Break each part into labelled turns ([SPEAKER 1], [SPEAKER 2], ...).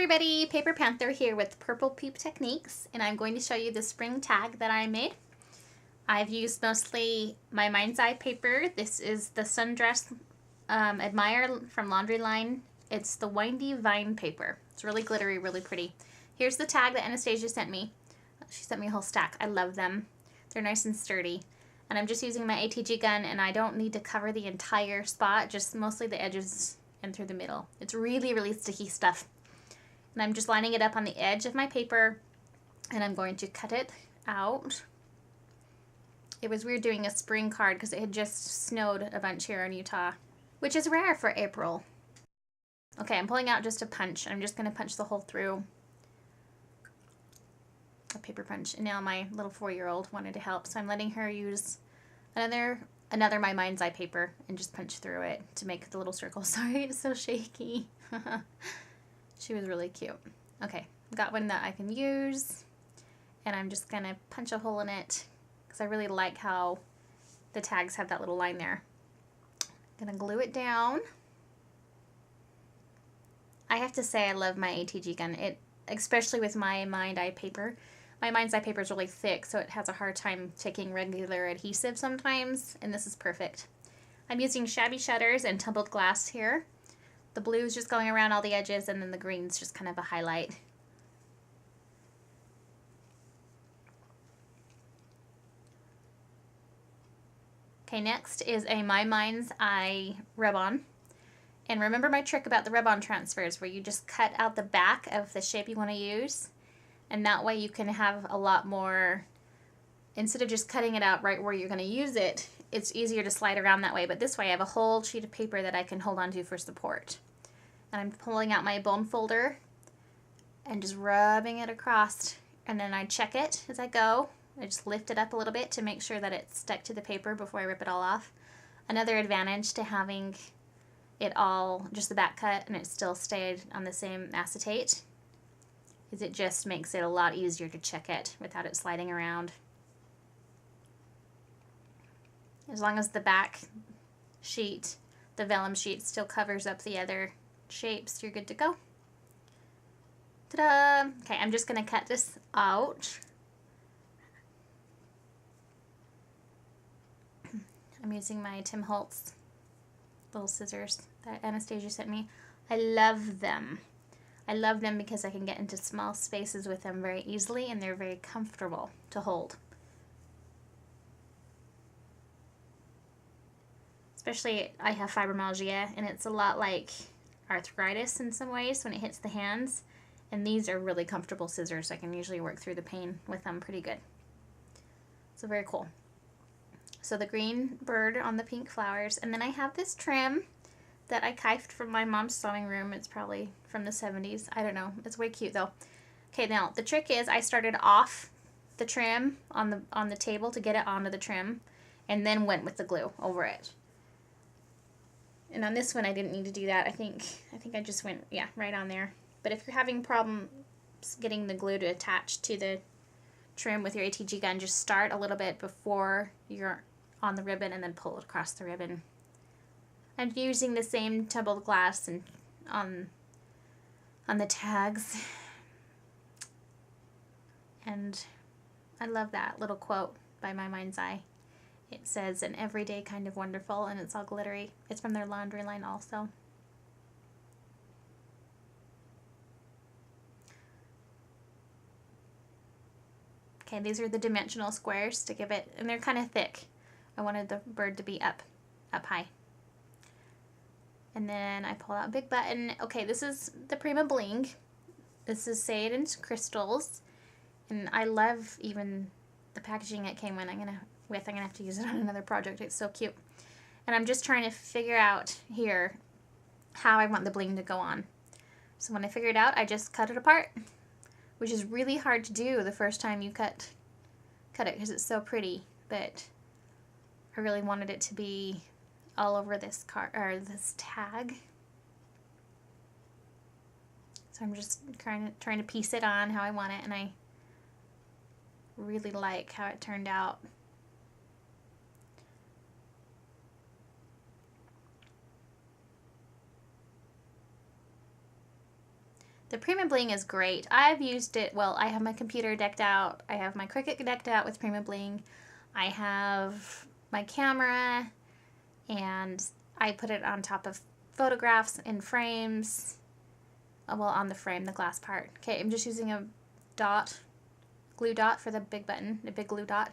[SPEAKER 1] everybody, Paper Panther here with Purple Peep Techniques, and I'm going to show you the spring tag that I made. I've used mostly my Mind's Eye paper. This is the Sundress Admire from Laundry Line. It's the windy vine paper. It's really glittery, really pretty. Here's the tag that Anastasia sent me. She sent me a whole stack. I love them. They're nice and sturdy. And I'm just using my ATG gun, and I don't need to cover the entire spot, just mostly the edges and through the middle. It's really, really sticky stuff. And I'm just lining it up on the edge of my paper, and I'm going to cut it out. It was weird doing a spring card because it had just snowed a bunch here in Utah, which is rare for April. Okay, I'm pulling out just a punch. I'm just going to punch the hole through. A paper punch. And now my little 4-year-old wanted to help, so I'm letting her use another my Mind's Eye paper and just punch through it to make the little circle. Sorry, it's so shaky. She was really cute. Okay, got one that I can use, and I'm just gonna punch a hole in it because I really like how the tags have that little line there. Gonna glue it down. I have to say I love my ATG gun. Especially with my Mind's Eye paper. My Mind's Eye paper is really thick, so it has a hard time taking regular adhesive sometimes, and this is perfect. I'm using shabby shutters and tumbled glass here. The blue is just going around all the edges, and then the green's just kind of a highlight. Okay, next is a My Mind's Eye rub-on. And remember my trick about the rub-on transfers, where you just cut out the back of the shape you want to use, and that way you can have a lot more, instead of just cutting it out right where you're going to use it, it's easier to slide around that way. But this way I have a whole sheet of paper that I can hold on to for support. And I'm pulling out my bone folder and just rubbing it across, and then I check it as I go. I just lift it up a little bit to make sure that it's stuck to the paper before I rip it all off. Another advantage to having it all, just the back cut, and it still stayed on the same acetate, is it just makes it a lot easier to check it without it sliding around. As long as the back sheet, the vellum sheet, still covers up the other shapes, you're good to go. Ta-da! Okay, I'm just going to cut this out. I'm using my Tim Holtz little scissors that Anastasia sent me. I love them. I love them because I can get into small spaces with them very easily, and they're very comfortable to hold. Especially, I have fibromyalgia, and it's a lot like arthritis in some ways when it hits the hands, and these are really comfortable scissors. I can usually work through the pain with them pretty good. So very cool. So the green bird on the pink flowers, and then I have this trim that I kifed from my mom's sewing room. It's probably from the 70s. I don't know. It's way cute though. Okay, now the trick is I started off the trim on the table to get it onto the trim, and then went with the glue over it. And on this one I didn't need to do that. I think I just went, yeah, right on there. But if you're having problems getting the glue to attach to the trim with your ATG gun, just start a little bit before you're on the ribbon and then pull it across the ribbon. I'm using the same tumbled glass and on the tags. And I love that little quote by My Mind's Eye. It says, "An everyday kind of wonderful," and it's all glittery. It's from their Laundry Line also. Okay, these are the dimensional squares to give it, and they're kind of thick. I wanted the bird to be up high. And then I pull out a big button. Okay, this is the Prima bling. This is Say It Crystals. And I love even the packaging it came in. I'm gonna have to use it on another project. It's so cute. And I'm just trying to figure out here how I want the bling to go on. So when I figure it out, I just cut it apart, which is really hard to do the first time you cut it because it's so pretty. But I really wanted it to be all over this card or this tag. So I'm just trying to piece it on how I want it, and I really like how it turned out. The Prima Bling is great. I've used it, well, I have my computer decked out. I have my Cricut decked out with Prima Bling. I have my camera, and I put it on top of photographs in frames. Well, on the frame, the glass part. Okay, I'm just using a glue dot for the big button, the big glue dot.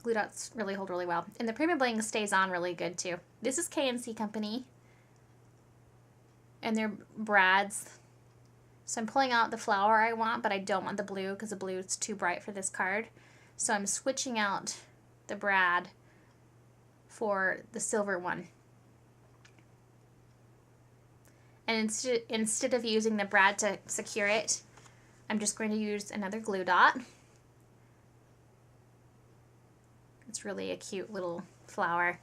[SPEAKER 1] Glue dots really hold really well. And the Prima Bling stays on really good too. This is K&C Company, and they're brads. So I'm pulling out the flower I want, but I don't want the blue because the blue is too bright for this card. So I'm switching out the brad for the silver one. And instead of using the brad to secure it, I'm just going to use another glue dot. It's really a cute little flower.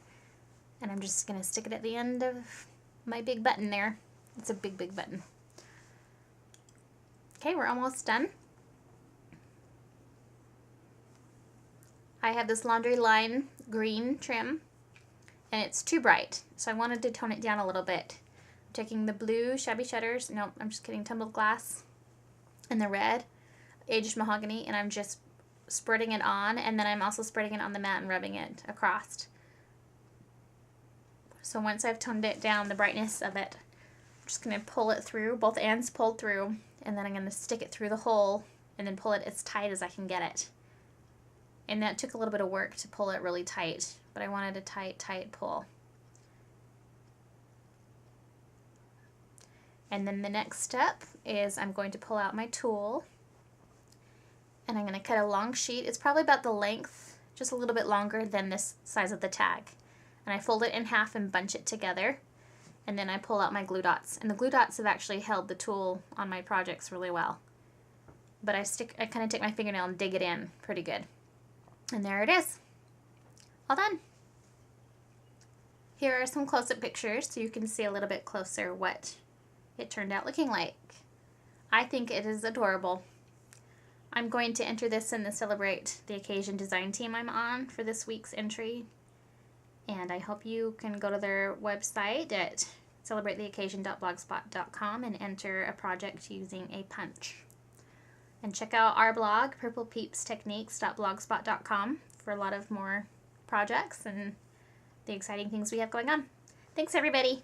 [SPEAKER 1] And I'm just going to stick it at the end of my big button there. It's a big, big button. Okay, we're almost done. I have this laundry line green trim, and it's too bright, so I wanted to tone it down a little bit. I'm taking the blue shabby shutters, no, I'm just kidding, tumbled glass, and the red aged mahogany, and I'm just spreading it on, and then I'm also spreading it on the mat and rubbing it across. So once I've toned it down, the brightness of it, I'm just going to pull it through, both ends pulled through, and then I'm going to stick it through the hole and then pull it as tight as I can get it. And that took a little bit of work to pull it really tight, but I wanted a tight, tight pull. And then the next step is I'm going to pull out my tool, and I'm going to cut a long sheet. It's probably about the length, just a little bit longer than this size of the tag. And I fold it in half and bunch it together. And then I pull out my glue dots. And the glue dots have actually held the tool on my projects really well. But I kind of take my fingernail and dig it in pretty good. And there it is. All done. Here are some close-up pictures so you can see a little bit closer what it turned out looking like. I think it is adorable. I'm going to enter this in the Celebrate the Occasion design team I'm on for this week's entry. And I hope you can go to their website at celebratetheoccasion.blogspot.com and enter a project using a punch. And check out our blog, purplepeepstechniques.blogspot.com, for a lot of more projects and the exciting things we have going on. Thanks, everybody.